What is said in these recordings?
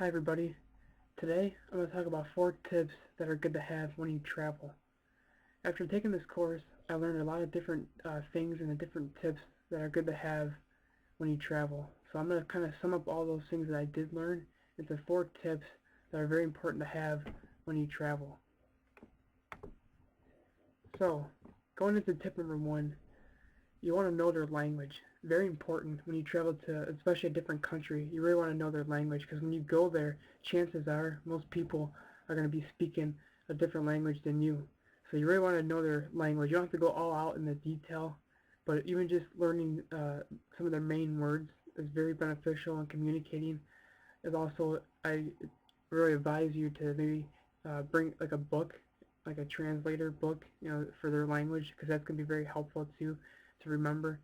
Hi everybody. Today I'm going to talk about 4 tips that are good to have when you travel. After taking this course, I learned a lot of different things and the different tips that are good to have when you travel. So I'm going to kind of sum up all those things that I did learn into 4 tips that are very important to have when you travel. So, going into tip number 1, you want to know their language. Very important when you travel to, especially a different country. You really want to know their language because when you go there, chances are most people are going to be speaking a different language than you. So you really want to know their language. You don't have to go all out in the detail, but even just learning some of their main words is very beneficial in communicating. Is also, I really advise you to maybe bring like a book, like a translator book, for their language, because that's going to be very helpful too to remember.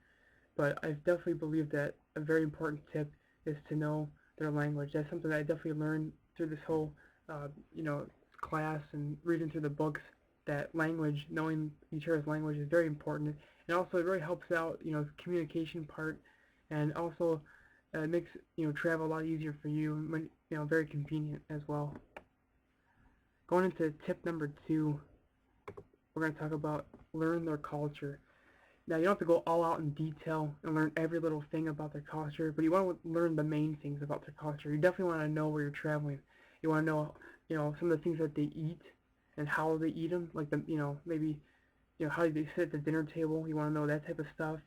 But I definitely believe that a very important tip is to know their language. That's something that I definitely learned through this whole, class and reading through the books. That language, knowing each other's language, is very important, and also it really helps out, the communication part, and also makes travel a lot easier for you, and very convenient as well. Going into tip number 2, we're going to talk about learn their culture. Now, you don't have to go all out in detail and learn every little thing about their culture, but you want to learn the main things about their culture. You definitely want to know where you're traveling. You want to know, some of the things that they eat and how they eat them, like maybe, how do they sit at the dinner table. You want to know that type of stuff.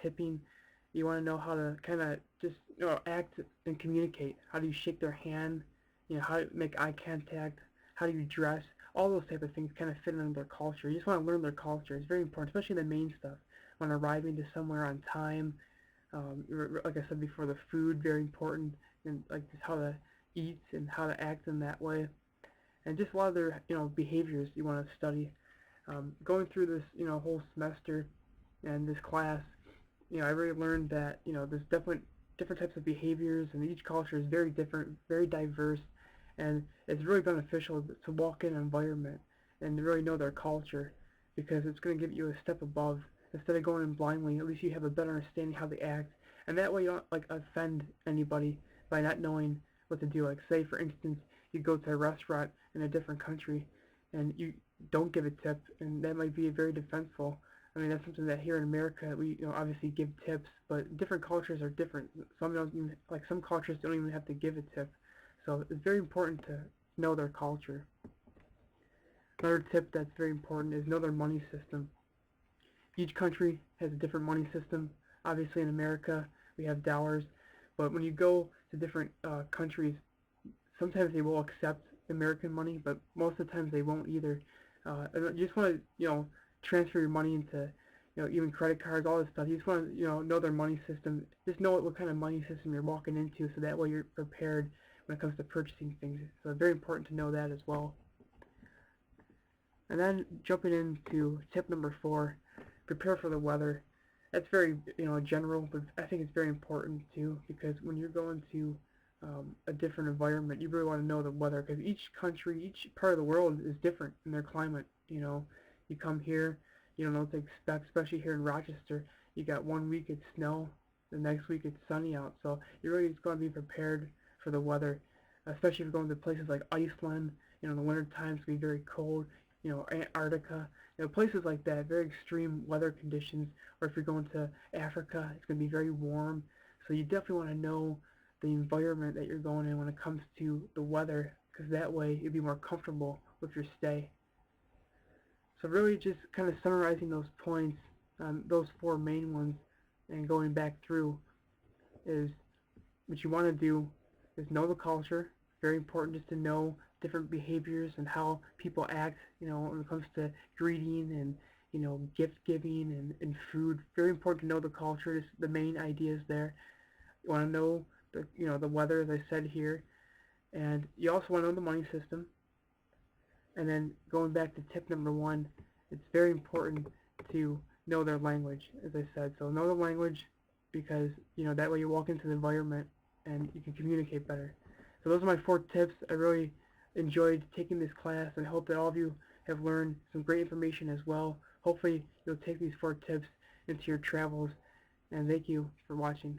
Tipping. You want to know how to kind of just, act and communicate. How do you shake their hand? How to make eye contact. How do you dress? All those type of things kind of fit into their culture. You just want to learn their culture. It's very important, especially the main stuff. When arriving to somewhere on time, like I said before, the food, very important, and like just how to eat and how to act in that way. And just a lot of their, behaviors you want to study. Going through this, whole semester and this class, I really learned that, there's different types of behaviors, and each culture is very different, very diverse, and it's really beneficial to walk in an environment and to really know their culture, because it's going to give you a step above. Instead of going in blindly, at least you have a better understanding how they act, and that way you don't offend anybody by not knowing what to do. Like, say for instance, you go to a restaurant in a different country and you don't give a tip, and that might be very defensible. I mean, that's something that here in America we obviously give tips, but different cultures are different. Some don't even, some cultures don't even have to give a tip. So it's very important to know their culture. Another tip that's very important is know their money system. Each country has a different money system. Obviously in America we have dollars, but when you go to different countries, sometimes they will accept American money, but most of the times they won't either. You just want to transfer your money into even credit cards, all this stuff. You just want to know their money system. Just know what kind of money system you're walking into, so that way you're prepared when it comes to purchasing things. So it's very important to know that as well. And then jumping into tip number 4, prepare for the weather. That's very general, but I think it's very important too, because when you're going to a different environment, you really want to know the weather, because each country, each part of the world is different in their climate. You come here, you don't know what to expect, especially here in Rochester. You got one week it's snow, the next week it's sunny out, so you're really just going to be prepared for the weather, especially if you're going to places like Iceland. In the winter times it's going to be very cold. Antarctica, places like that, very extreme weather conditions. Or if you're going to Africa, it's going to be very warm. So you definitely want to know the environment that you're going in when it comes to the weather, because that way you'll be more comfortable with your stay. So really just kind of summarizing those points, those 4 main ones, and going back through, is what you want to do is know the culture. Very important just to know different behaviors and how people act, when it comes to greeting and, gift giving and food. Very important to know the culture, just the main ideas there. You want to know the weather, as I said here, and you also want to know the money system. And then going back to tip number 1, it's very important to know their language, as I said. So know the language, because that way you walk into the environment and you can communicate better. So those are my 4 tips. I really enjoyed taking this class, and I hope that all of you have learned some great information as well. Hopefully you'll take these 4 tips into your travels, and thank you for watching.